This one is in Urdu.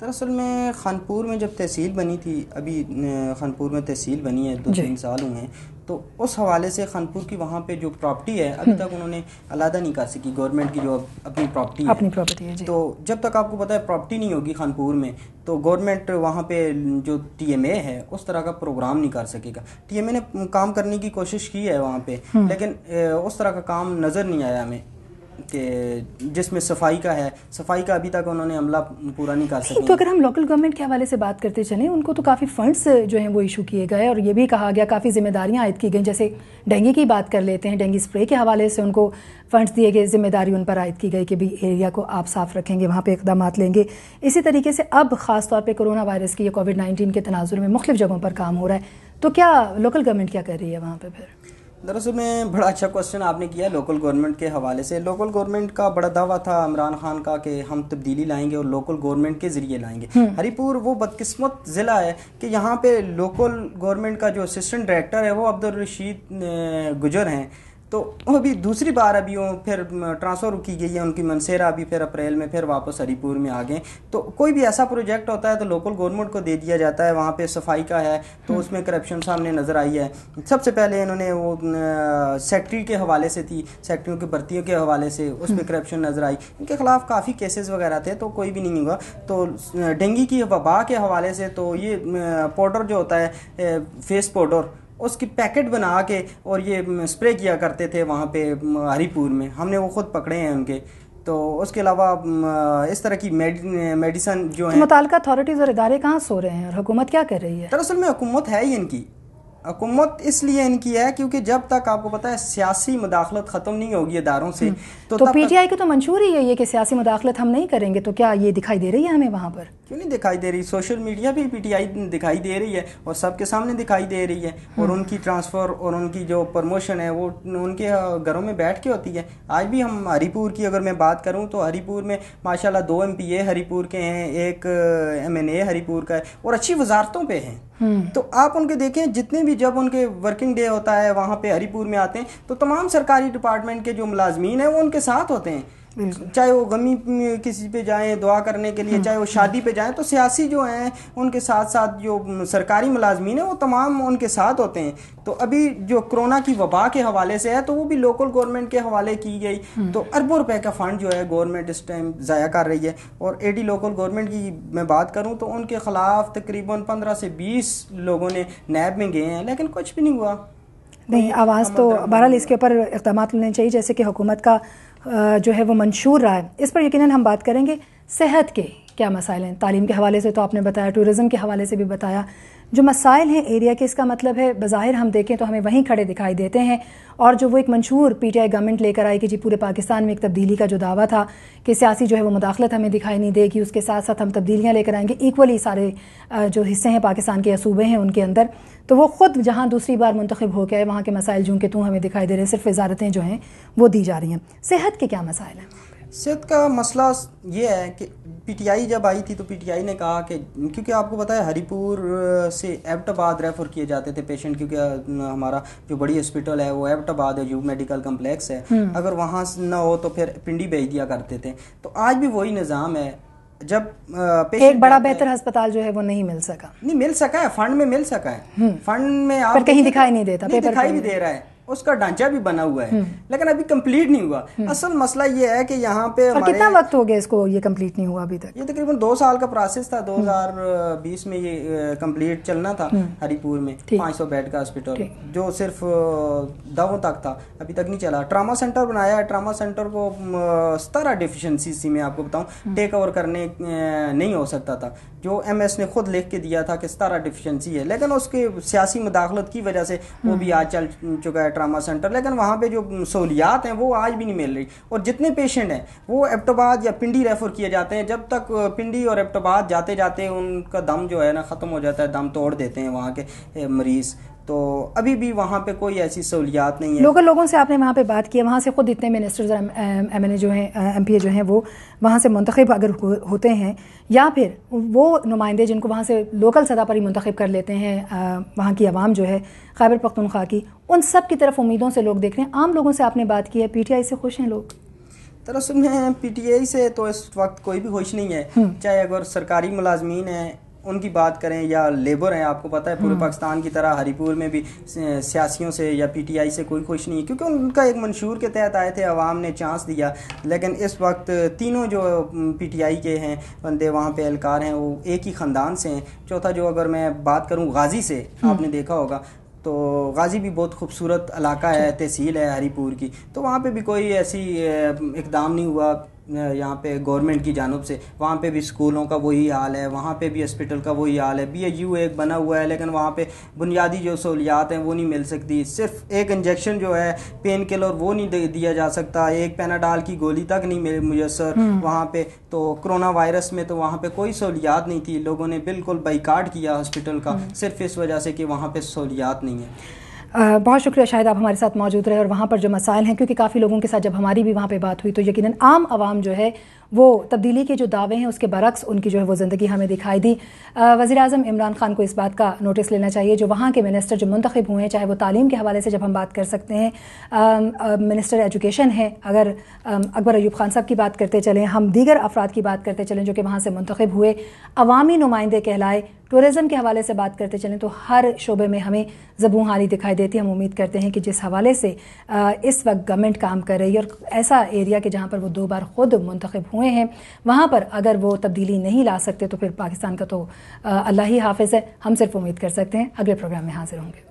دراصل میں خانپور میں جب تحصیل بنی تھی، ابھی خانپور میں تحصیل بنی ہے 2-3 سال ہوئے ہیں، تو اس حوالے سے خانپور کی وہاں پہ جو پراپرٹی ہے ابھی تک انہوں نے علیحدہ نہیں کر سکی، گورنمنٹ کی جو اپنی پراپرٹی ہے تو جب تک آپ کو پتہ ہے پراپرٹی نہیں ہوگی خانپور میں تو گورنمنٹ وہاں پہ جو ٹی ایم اے ہے اس طرح کا پروگرام نہیں کر سکے گا. ٹی ایم اے نے کام کرنے کی کوشش کی ہے وہاں پہ، لیکن اس طرح کا کام نظر نہیں آیا ہمیں کہ جس میں صفائی کا ہے، صفائی کا ابھی تک انہوں نے عملہ پورا نہیں کر سکے. تو اگر ہم لوکل گورنمنٹ کے حوالے سے بات کرتے چلیں، ان کو تو کافی فنڈس جو ہیں وہ ایشو کیے گئے اور یہ بھی کہا گیا کافی ذمہ داریاں عائد کی گئیں. جیسے ڈینگی کی بات کر لیتے ہیں، ڈینگی اسپرے کے حوالے سے ان کو فنڈس دیے گئے، ذمہ داری ان پر عائد کی گئی کہ بھی ایریا کو آپ صاف رکھیں گے، وہاں پہ اقدامات لیں گے. اسی طریقے سے اب خاص طور پہ کرونا وائرس کی یا کووڈ-19 کے تناظر میں مختلف جگہوں پر کام ہو رہا ہے، تو کیا لوکل گورنمنٹ کیا کر رہی ہے وہاں پہ پھر؟ دراصل میں بڑا اچھا کوسچن آپ نے کیا لوکل گورنمنٹ کے حوالے سے. لوکل گورنمنٹ کا بڑا دعویٰ تھا عمران خان کا کہ ہم تبدیلی لائیں گے اور لوکل گورنمنٹ کے ذریعے لائیں گے. ہری پور وہ بدقسمت ضلع ہے کہ یہاں پہ لوکل گورنمنٹ کا جو اسسٹنٹ ڈائریکٹر ہے وہ عبدالرشید گجر ہیں، تو ابھی دوسری بار ابھی وہ پھر ٹرانسفر کی گئی ہے ان کی منصیرہ، ابھی پھر اپریل میں پھر واپس ہری پور میں آ گئے. تو کوئی بھی ایسا پروجیکٹ ہوتا ہے تو لوکل گورنمنٹ کو دے دیا جاتا ہے. وہاں پہ صفائی کا ہے تو اس میں کرپشن سامنے نظر آئی ہے. سب سے پہلے انہوں نے وہ سیکٹری کے حوالے سے تھی، سیکٹریوں کی بھرتیوں کے حوالے سے اس میں کرپشن نظر آئی. ان کے خلاف کافی کیسز وغیرہ تھے تو کوئی بھی نہیں ہوا. تو ڈینگی کی وبا کے حوالے سے تو یہ پاؤڈر جو ہوتا ہے فیس پاؤڈر، اس کی پیکٹ بنا کے اور یہ اسپرے کیا کرتے تھے وہاں پہ ہری پور میں، ہم نے وہ خود پکڑے ہیں ان کے. تو اس کے علاوہ اس طرح کی میڈیسن جو ہیں، متعلقہ اتھارٹیز اور ادارے کہاں سو رہے ہیں اور حکومت کیا کر رہی ہے؟ دراصل میں حکومت ہے ہی ان کی، حکومت اس لیے ان کی ہے کیونکہ جب تک آپ کو پتہ ہے سیاسی مداخلت ختم نہیں ہوگی اداروں سے تو پی ٹی آئی کا تو منشور ہی ہے یہ کہ سیاسی مداخلت ہم نہیں کریں گے. تو کیا یہ دکھائی دے رہی ہے ہمیں وہاں پر؟ کیوں نہیں دکھائی دے رہی؟ سوشل میڈیا پہ پی ٹی آئی دکھائی دے رہی ہے اور سب کے سامنے دکھائی دے رہی ہے. اور ان کی ٹرانسفر اور ان کی جو پروموشن ہے وہ ان کے گھروں میں بیٹھ کے ہوتی ہے. آج بھی ہم ہری پور کی اگر میں بات کروں تو ہری پور میں ماشاءاللہ 2 MPA ہری پور کے ہیں، ایک MNA ہری پور کا ہے اور اچھی وزارتوں پہ ہیں. تو آپ ان کے دیکھیں جتنے بھی جب ان کے ورکنگ ڈے ہوتا ہے وہاں پہ ہری پور میں آتے ہیں تو تمام سرکاری ڈپارٹمنٹ کے جو ملازمین ہیں وہ ان کے ساتھ ہوتے ہیں. چاہے وہ غمی کسی پہ جائیں دعا کرنے کے لیے، چاہے وہ شادی پہ جائیں، تو سیاسی جو ہیں ان کے ساتھ ساتھ جو سرکاری ملازمین ہیں وہ تمام ان کے ساتھ ہوتے ہیں. تو ابھی جو کرونا کی وبا کے حوالے سے ہے تو وہ بھی لوکل گورنمنٹ کے حوالے کی گئی. تو اربوں روپے کا فنڈ جو ہے گورنمنٹ اس ٹائم ضائع کر رہی ہے. اور اے ڈی لوکل گورنمنٹ کی میں بات کروں تو ان کے خلاف تقریباً 15 سے 20 لوگوں نے نیب میں گئے ہیں لیکن کچھ بھی نہیں ہوا. نہیں، آواز تو بہرحال اس کے اوپر اقدامات لینے چاہیے جیسے کہ حکومت کا جو ہے وہ منشور رہا ہے. اس پر یقیناً ہم بات کریں گے. صحت کے کیا مسائل ہیں؟ تعلیم کے حوالے سے تو آپ نے بتایا، ٹورزم کے حوالے سے بھی بتایا. جو مسائل ہیں ایریا کے، اس کا مطلب ہے بظاہر ہم دیکھیں تو ہمیں وہیں کھڑے دکھائی دیتے ہیں. اور جو وہ ایک منشور پی ٹی آئی گورنمنٹ لے کر آئی کہ جی پورے پاکستان میں ایک تبدیلی کا جو دعویٰ تھا کہ سیاسی جو ہے وہ مداخلت ہمیں دکھائی نہیں دے گی، اس کے ساتھ ساتھ ہم تبدیلیاں لے کر آئیں گے ایکولی سارے جو حصے ہیں پاکستان کے صوبے ہیں ان کے اندر. تو وہ خود جہاں دوسری بار منتخب ہو کے آئے وہاں کے مسائل جو کہ تو ہمیں دکھائی دے رہے ہیں، صرف وزارتیں جو ہیں وہ دی جا رہی ہیں. صحت کے کیا مسائل ہیں؟ صحت کا مسئلہ یہ ہے کہ پی ٹی آئی جب آئی تھی تو پی ٹی آئی نے کہا کہ کیونکہ آپ کو پتہ ہے ہری پور سے ایبٹ آباد ریفر کیے جاتے تھے پیشنٹ، کیونکہ ہمارا جو بڑی ہاسپٹل ہے وہ ایبٹ آباد ہے جو میڈیکل کمپلیکس ہے، اگر وہاں نہ ہو تو پھر پنڈی بھیج دیا کرتے تھے. تو آج بھی وہی نظام ہے. جب ایک بڑا بہتر ہسپتال جو ہے وہ نہیں مل سکا، نہیں مل سکا ہے، فنڈ میں مل سکا ہے، فنڈ میں آپ کہیں دکھائی نہیں دیتا، دکھائی بھی دے رہا ہے، اس کا ڈھانچہ بھی بنا ہوا ہے لیکن ابھی کمپلیٹ نہیں ہوا. اصل مسئلہ یہ ہے کہ یہاں پہ کتنا وقت ہو گیا اس کو یہ کمپلیٹ نہیں ہوا ابھی تک؟ یہ تقریباً 2 سال کا پروسیس تھا. 2020 میں یہ کمپلیٹ چلنا تھا ہری پور میں 500 بیڈ کا ہاسپٹل جو صرف دعووں تک تھا، ابھی تک نہیں چلا. ٹراما سینٹر بنایا ہے، ٹراما سینٹر کو 17 ڈیفیشنسی میں آپ کو بتاؤں ٹیک اوور کرنے نہیں ہو سکتا تھا، جو ایم ایس نے خود لکھ کے دیا تھا کہ 17 ڈیفیشنسی ہے، لیکن اس کے سیاسی مداخلت کی وجہ سے وہ بھی آج چل چکا ہے ٹراما سینٹر. لیکن وہاں پہ جو سہولیات ہیں وہ آج بھی نہیں مل رہی اور جتنے پیشنٹ ہیں وہ ایبٹ آباد یا پنڈی ریفر کیے جاتے ہیں. جب تک پنڈی اور ایبٹ آباد جاتے جاتے ان کا دم جو ہے نا ختم ہو جاتا ہے، دم توڑ دیتے ہیں وہاں کے مریض. تو ابھی بھی وہاں پہ کوئی ایسی سہولیات نہیں ہے. لوکل لوگوں سے آپ نے وہاں پہ بات کی، وہاں سے خود اتنے منسٹرز اور ایم این اے جو ہیں، ایم پی اے جو ہیں، وہ وہاں سے منتخب اگر ہوتے ہیں یا پھر وہ نمائندے جن کو وہاں سے لوکل سطح پر ہی منتخب کر لیتے ہیں، وہاں کی عوام جو ہے خیبر پختونخوا کی، ان سب کی طرف امیدوں سے لوگ دیکھ رہے ہیں. عام لوگوں سے آپ نے بات کی ہے، پی ٹی آئی سے خوش ہیں لوگ؟ دراصل میں پی ٹی آئی سے تو اس وقت کوئی بھی خوش نہیں ہے، چاہے اگر سرکاری ملازمین ہیں ان کی بات کریں یا لیبر ہیں. آپ کو پتہ ہے پورے پاکستان کی طرح ہری پور میں بھی سیاسیوں سے یا پی ٹی آئی سے کوئی خوش نہیں ہے، کیونکہ ان کا ایک منشور کے تحت آئے تھے، عوام نے چانس دیا. لیکن اس وقت تینوں جو پی ٹی آئی کے ہیں بندے وہاں پہ اہلکار ہیں وہ ایک ہی خاندان سے ہیں. چوتھا جو اگر میں بات کروں غازی سے، آپ نے دیکھا ہوگا تو غازی بھی بہت خوبصورت علاقہ ہے، تحصیل ہے ہری پور کی، تو وہاں پہ بھی کوئی ایسی اقدام نہیں ہوا یہاں پہ گورنمنٹ کی جانب سے. وہاں پہ بھی اسکولوں کا وہی حال ہے، وہاں پہ بھی ہاسپٹل کا وہی حال ہے. بی ایچ یو ایک بنا ہوا ہے لیکن وہاں پہ بنیادی جو سہولیات ہیں وہ نہیں مل سکتی. صرف ایک انجیکشن جو ہے پین کلر وہ نہیں دیا جا سکتا، ایک پیناڈال کی گولی تک نہیں میسر وہاں پہ. تو کرونا وائرس میں تو وہاں پہ کوئی سہولیات نہیں تھی، لوگوں نے بالکل بائیکاٹ کیا ہاسپٹل کا صرف اس وجہ سے کہ وہاں پہ سہولیات نہیں ہیں. بہت شکریہ شاہد آپ ہمارے ساتھ موجود رہے اور وہاں پر جو مسائل ہیں، کیونکہ کافی لوگوں کے ساتھ جب ہماری بھی وہاں پہ بات ہوئی تو یقیناً عام عوام جو ہے وہ تبدیلی کے جو دعوے ہیں اس کے برعکس ان کی جو ہے وہ زندگی ہمیں دکھائی دی. وزیر اعظم عمران خان کو اس بات کا نوٹس لینا چاہیے جو وہاں کے منسٹر جو منتخب ہوئے ہیں، چاہے وہ تعلیم کے حوالے سے جب ہم بات کر سکتے ہیں منسٹر ایجوکیشن ہے، اگر اکبر ایوب خان صاحب کی بات کرتے چلیں، ہم دیگر افراد کی بات کرتے چلیں جو کہ وہاں سے منتخب ہوئے، عوامی نمائندے کہلائے، ٹورزم کے حوالے سے بات کرتے چلیں تو ہر شعبے میں ہمیں زبوں حالی دکھائی دیتی ہے. ہم امید کرتے ہیں کہ جس حوالے سے اس وقت گورنمنٹ کام کر رہی ہے اور ایسا ایریا کہ جہاں پر وہ 2 بار خود منتخب ہوئے ہیں وہاں پر اگر وہ تبدیلی نہیں لا سکتے تو پھر پاکستان کا تو اللہ ہی حافظ ہے. ہم صرف امید کر سکتے ہیں. اگلے پروگرام میں حاضر ہوں گے.